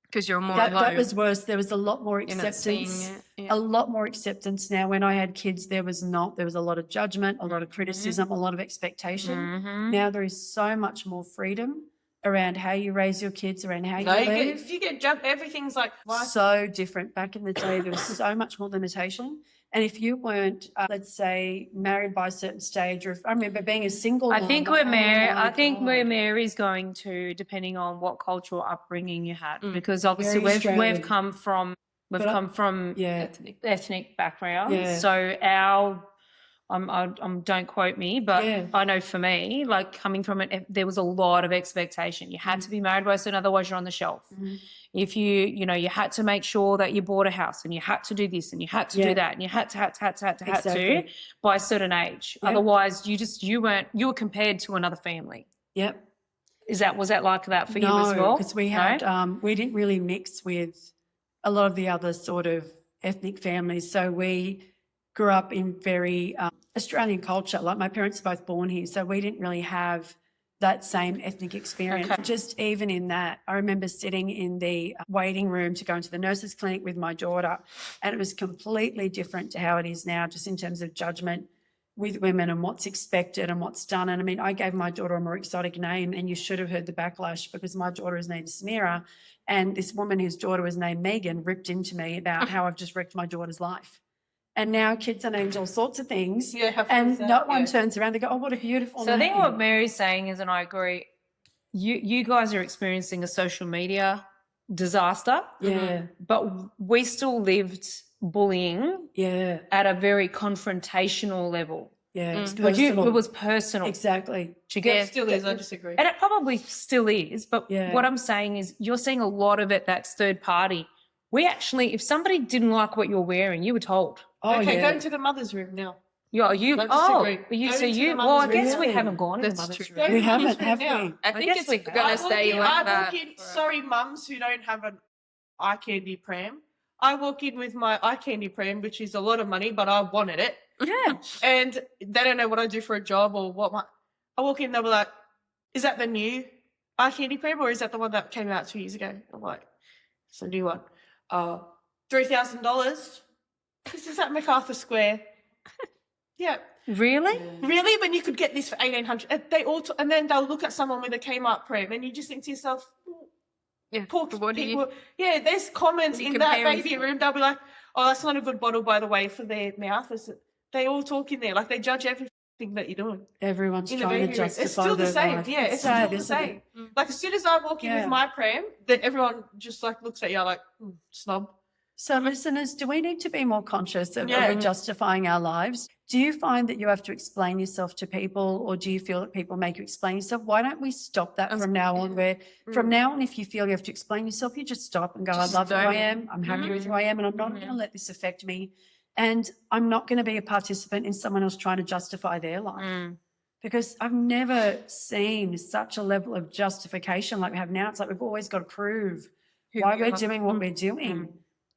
Because you're more That alone. was worse. There was a lot more You're not seeing acceptance. it. Yeah. A lot more acceptance now. When I had kids, there was not. There was a lot of judgment, a lot of criticism, a lot of expectation. Mhm. Now there is so much more freedom around how you raise your kids, around how No, you you get, live. if you get jumped, everything's like, why? So different. Back in the day, there was so much more limitation. And if you weren't, let's say, married by a certain stage, or if, I remember being a single. I mom, think oh where Mary, my I think where God. Mary's going to, depending on what cultural upbringing you had, because obviously Very we've Australian. come from But I- come from Yeah. ethnic backgrounds. Yeah. So our, don't quote me, but Yeah. I know for me, like coming from it, there was a lot of expectation. You had to be married by a certain, otherwise you're on the shelf. Mhm. If you had to make sure that you bought a house, and you had to do this, and you had to Yeah. do that, and you had to Exactly. by a certain age. Yeah. Otherwise, you were compared to another family. Yep. Was that like that for you as well? because we No? had we didn't really mix with a lot of the other sort of ethnic families. So we grew up in very Australian culture. Like my parents are both born here, so we didn't really have that same ethnic experience. Okay. Just even in that, I remember sitting in the waiting room to go into the nurses' clinic with my daughter, and it was completely different to how it is now, just in terms of judgment with women and what's expected and what's done. And I mean, I gave my daughter a more exotic name, and you should have heard the backlash because my daughter is named Samira, and this woman whose daughter was named Megan ripped into me about how I've just wrecked my daughter's life. And now kids are named all sorts of things, Yeah, how funny and is that? no one Yeah. turns around. They go, "Oh, what a beautiful So I think name." what Mary's saying is, and I agree, you guys are experiencing a social media disaster, Yeah, but we still lived bullying yeah, at a very confrontational level. yeah. It's Like personal. it was personal. exactly. Do you get- Yeah, it still is. I disagree. And it probably still is, but Yeah. what I'm saying is you're seeing a lot of it that's third party. We actually, if somebody didn't like what you're wearing, you were told. Oh okay, yeah. go into the mother's room now. Don't disagree. Go into the Well, I mother's guess room. we haven't gone in the That's mother's true. room. Go We into the haven't, mother's room have now. we? I think guess it's we going can. to stay like I that. walk in, for- sorry, mums who don't have an eye candy pram. I walk in with my eye candy pram, which is a lot of money, but I wanted it. Yeah. And they don't know what I do for a job or what my. I walk in, they'll be like, "Is that the new eye candy pram, or is that the one that came out 2 years ago?" I'm like, "It's a new one. $3,000. This is at MacArthur Square." Yeah. Really? Really? When you could get this for 1,800, and they all, and then they'll look at someone with a Kmart pram, and you just think to yourself, Yeah. Poor but what do you? people. Yeah, there's comments in that Comparing baby room. They'll be like, "Oh, that's not a good bottle, by the way, for their mouth." They all talk in there, like they judge everything that you're doing Everyone's in the trying to baby room. justify It's still the their same. life. Yeah, it's sad, still the isn't it? same. Like as soon as I walk in Yeah. with my pram, then everyone just like looks at you like snob. So, listeners, do we need to be more conscious that when Yeah. we're justifying our lives? Do you find that you have to explain yourself to people, or do you feel that people make you explain yourself? Why don't we stop that from now on? Where from now on, if you feel you have to explain yourself, you just stop and go, Just I love who I don't. am. I'm happy with who I am, and I'm not going to let this affect me. And I'm not going to be a participant in someone else trying to justify their life. Because I've never seen such a level of justification like we have now. It's like we've always got to prove why we're doing what we're doing.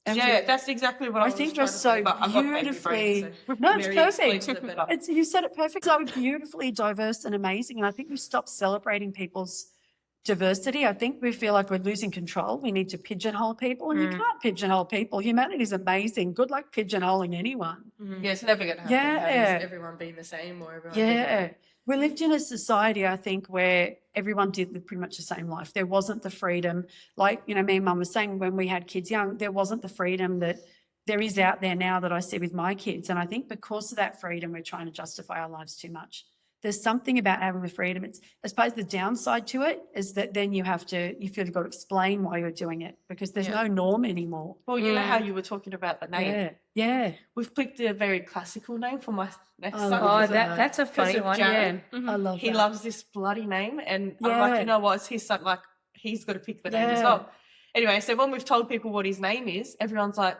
And Yeah, that's exactly what I I was think trying you're to say, so but I've got baby brain, beautifully. so No, it's Mary explains perfect. it better. You said it perfect. So beautifully diverse and amazing. And I think we stop celebrating people's diversity. I think we feel like we're losing control. We need to pigeonhole people, and you can't pigeonhole people. Humanity is amazing. Good luck pigeonholing anyone. Yeah, it's never going to happen. Yeah. Is everyone being the same or everyone being Yeah. We lived in a society, I think, where everyone did pretty much the same life. There wasn't the freedom, like, me and Mum was saying when we had kids young, there wasn't the freedom that there is out there now that I see with my kids. And I think because of that freedom, we're trying to justify our lives too much. There's something about having the freedom. It's, I suppose the downside to it is that then you feel you've got to explain why you're doing it, because there's no norm anymore. Well, you know how you were talking about the name. Yeah. Yeah. We've picked a very classical name for my next Oh, son. Oh, because of- that's a because funny of one. Jared. Yeah. I love He that. loves this bloody name, and I'm like, Yeah. you know what? It's his son. Like, he's got to pick the name as Yeah. well. Anyway, so when we've told people what his name is, everyone's like,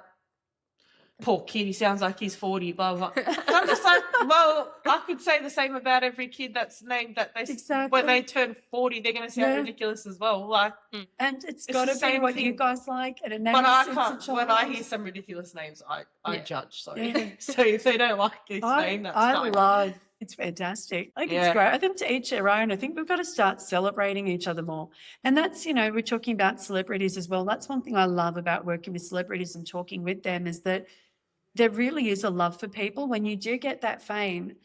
poor kid, he sounds like he's 40, blah, blah. And I'm just like, well, I could say the same about every kid that's named that Exactly. when they turn 40, they're going to sound Yeah. ridiculous as well. Like, And it's It's got the to be same what you thing. guys like. And it but I never can't, suits a when I child. hear some ridiculous names, I Yeah. judge, sorry. Yeah. So if they don't like his name, that's I fine. love it's fantastic. I think Yeah. it's great. I think to each their own. I think we've got to start celebrating each other more. And that's, we're talking about celebrities as well. That's one thing I love about working with celebrities and talking with them is that there really is a love for people when you do get that fame.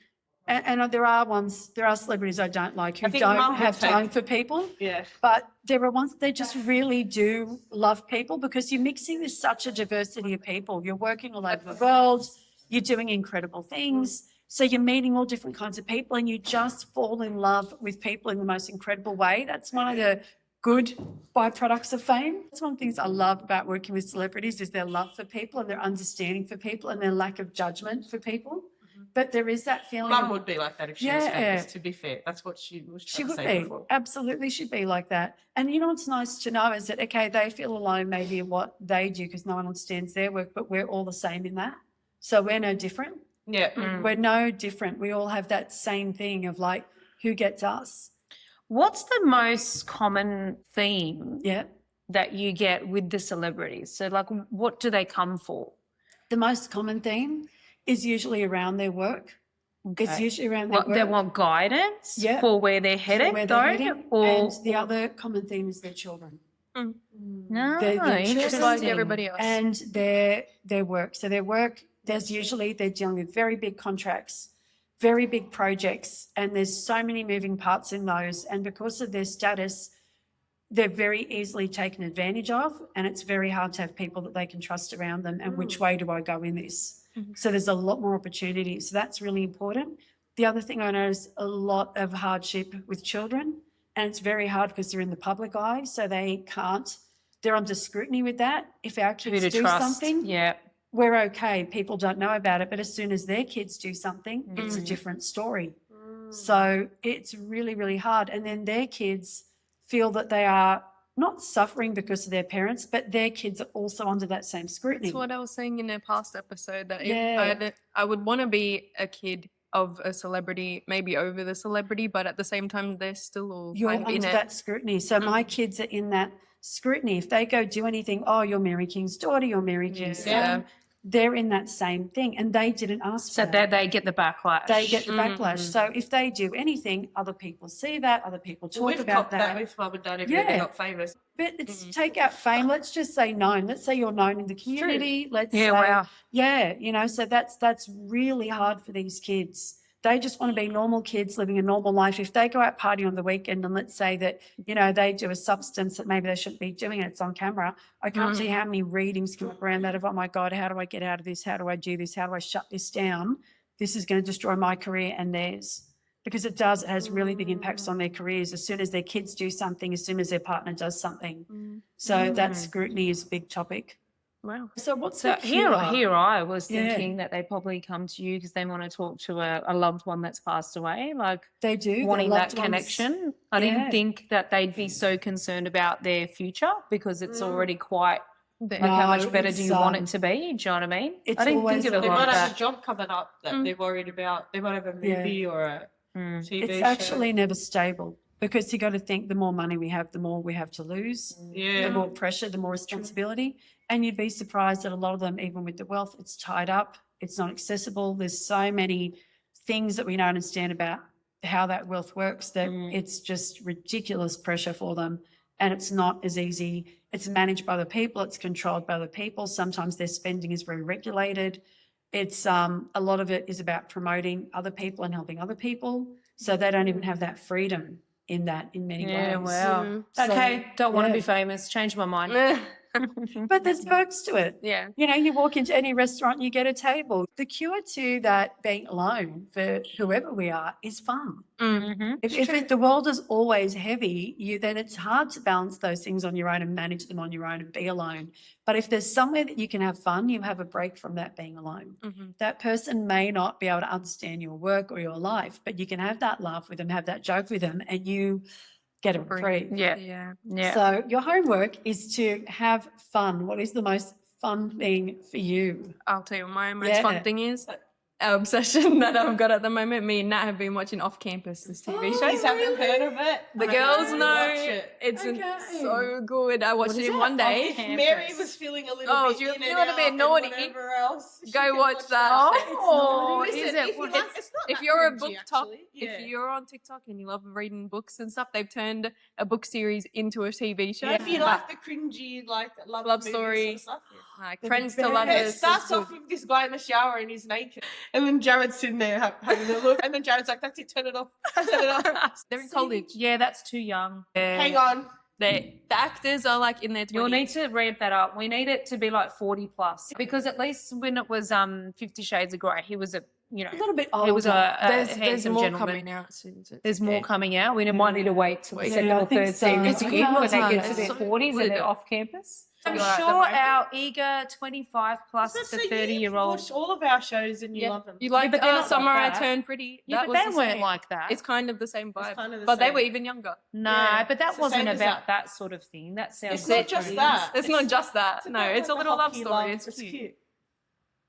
And there are celebrities I don't like who I think don't Mum would have take- time for people. Yeah. But there are ones they just really do love people, because you're mixing with such a diversity of people. You're working all over the world. You're doing incredible things. So you're meeting all different kinds of people, and you just fall in love with people in the most incredible way. That's one of the good byproducts of fame. That's one of the things I love about working with celebrities is their love for people and their understanding for people and their lack of judgment for people. But there is that feeling. Mum of- would be like that if she was Yeah. famous, to be fair. That's what she was She trying would to say be. before. Absolutely, she'd be like that. And what's nice to know is that, okay, they feel alone maybe in what they do because no one understands their work, but we're all the same in that. So we're no different. Yeah. We're no different. We all have that same thing of like, who gets us? What's the most common theme Yeah. that you get with the celebrities? So, like, what do they come for? The most common theme is usually around their work. It's Okay. usually around their What, work. they want guidance Yeah. for where they're heading, where though? they're heading. Or And the other common theme is their children. no, they're Just like interesting. everybody else. And their work. So their work, they're dealing with very big contracts, very big projects, and there's so many moving parts in those. And because of their status, they're very easily taken advantage of, and it's very hard to have people that they can trust around them. And which way do I go in this? So there's a lot more opportunity. So that's really important. The other thing I know is a lot of hardship with children, and it's very hard because they're in the public eye, so they're under scrutiny with that. If our Who kids to do trust? something, Yeah. we're okay. People don't know about it, but as soon as their kids do something, it's a different story. So it's really, really hard. And then their kids feel that they are not suffering because of their parents, but their kids are also under that same scrutiny. That's what I was saying in a past episode, that Yeah. if I would want to be a kid of a celebrity, maybe over the celebrity, but at the same time, they're still all You're kind of in under it. that scrutiny. So my kids are in that scrutiny. If they go do anything, oh, you're Mary King's daughter, you're Mary King's Yeah. son, they're in that same thing, and they didn't ask So for that. they get the backlash. They get the backlash. So if they do anything, other people see that, other people talk We've about copped that that. with Mum and Dad if Yeah. they got famous. But it's take out fame. Let's just say known. Let's say you're known in the community. Let's Yeah, say, wow. yeah, so that's really hard for these kids They just want to be normal kids living a normal life. If they go out partying on the weekend and let's say that, you know, they do a substance that maybe they shouldn't be doing and it's on camera, I can't see how many readings come up around that of, oh my God, how do I get out of this? How do I do this? How do I shut this down? This is going to destroy my career and theirs. Because it does, it has really big impacts on their careers as soon as their kids do something, as soon as their partner does something. So that scrutiny is a big topic. Wow. So what's So the cure? here I was Yeah. thinking that they probably come to you because they want to talk to a loved one that's passed away, like They do. their wanting that loved ones- connection. I Yeah. didn't think that they'd be so concerned about their future because it's already quite like how much No, better do it's, you want it to be? Do you know what I mean? it's I didn't always think of it They like might have a that. job coming up that they're worried about. They might have a movie or a TV It's show. actually never stable because you got to think the more money we have, the more we have to lose. Yeah. The more pressure, the more responsibility. And you'd be surprised that a lot of them, even with the wealth, it's tied up, it's not accessible. There's so many things that we don't understand about how that wealth works that it's just ridiculous pressure for them. And it's not as easy. It's managed by the people, it's controlled by the people. Sometimes their spending is very regulated. It's a lot of it is about promoting other people and helping other people. So they don't even have that freedom in many Yeah, ways. wow. So, Okay, don't want to yeah. be famous. Change my mind. But there's perks to it. Yeah. You know, you walk into any restaurant, you get a table. The cure to that being alone for whoever we are is fun. Mm-hmm. If the world is always heavy, then it's hard to balance those things on your own and manage them on your own and be alone. But if there's somewhere that you can have fun, you have a break from that being alone. That person may not be able to understand your work or your life, but you can have that laugh with them, have that joke with them, and you get a reprieve. Yeah. Yeah. Yeah. So your homework is to have fun. What is the most fun thing for you? I'll tell you what my most Yeah. fun thing is. Our obsession that I've got at the moment. Me and Nat have been watching Off Campus, this TV show. You haven't heard of it? The I girls know. know Watch it. it's Okay. so good. I watched it in one day. If Mary was feeling a little Oh, bit if you're in and feeling a bit out naughty, and whatever else, she go can watch that. Oh, Listen, is it? if you like, it's not If that you're a cringy, book top, actually. Yeah. if you're on TikTok and you love reading books and stuff, they've turned a book series into a TV show. Yeah, if you like the cringy, like love Love movies story. sort of stuff, Like The friends to best. lovers. yeah. It it's starts good. off with this guy in the shower and he's naked, and then Jared's sitting there having a look, and then Jared's like, "That's it, turn it off, turn it off." They're in college. Yeah, that's too young. Hang on, The actors are like in their 20s. You'll need to read that up. We need it to be like 40 plus because at least when it was 50 Shades of Grey, he was a A little bit older. he was a There's handsome more gentleman. coming out soon. There's more coming out. We might need to wait till the Yeah, second I or think third so. series It's in good. when they It's get to so their 40s good. and they're off campus. I'm You're at the sure moment. our eager 25 plus That's to so you 30-year-old. watch all of our shows and you Yeah. love them. You like but they're not Summer like I that. Turned Pretty? Yeah, That but was they the weren't same. like that. It's kind of the same vibe. kind of the but they same. were even younger. Nah, Yeah, but that it's the wasn't same as about that. that sort of thing. That sounds It's not just that. It's not just that. No, about it's a like little the love hockey story. love. It's cute.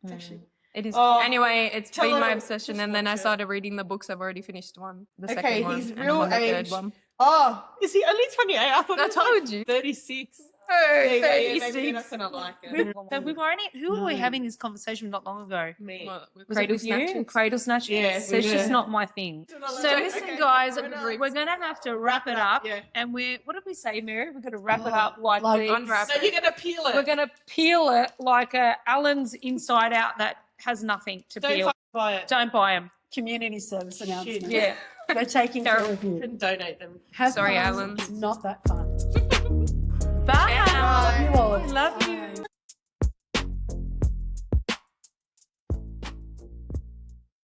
It's actually. It is. Oh, Anyway, it's tell been my her- obsession, just and then I watch it. started reading the books. I've already finished one, the Okay, second one, his and I'm real on the third age. one. Oh, is he only 28? I thought I he was like told you. 36. Oh, Yeah, maybe 36. you're not gonna like it. So we were only, who were we No. having this conversation not long ago? Me. Well, was it Cradle with you? Snatchers? Cradle snatchers? Yeah, So it's we just were. not my thing. So So listen, guys, we're going going to have to wrap it up. Yeah. And what did we say, Mary? We're going to wrap it Oh, up like like we- unwrap So you're gonna peel it. We're going to peel it like Alan's inside out that has nothing to Don't peel. fucking buy it. Don't buy them. Community service announcement. Yeah. We're taking care of you. And donate them. Have Sorry, fun. Alan. It's not that fun. Bye. Love you all. Love you. Bye.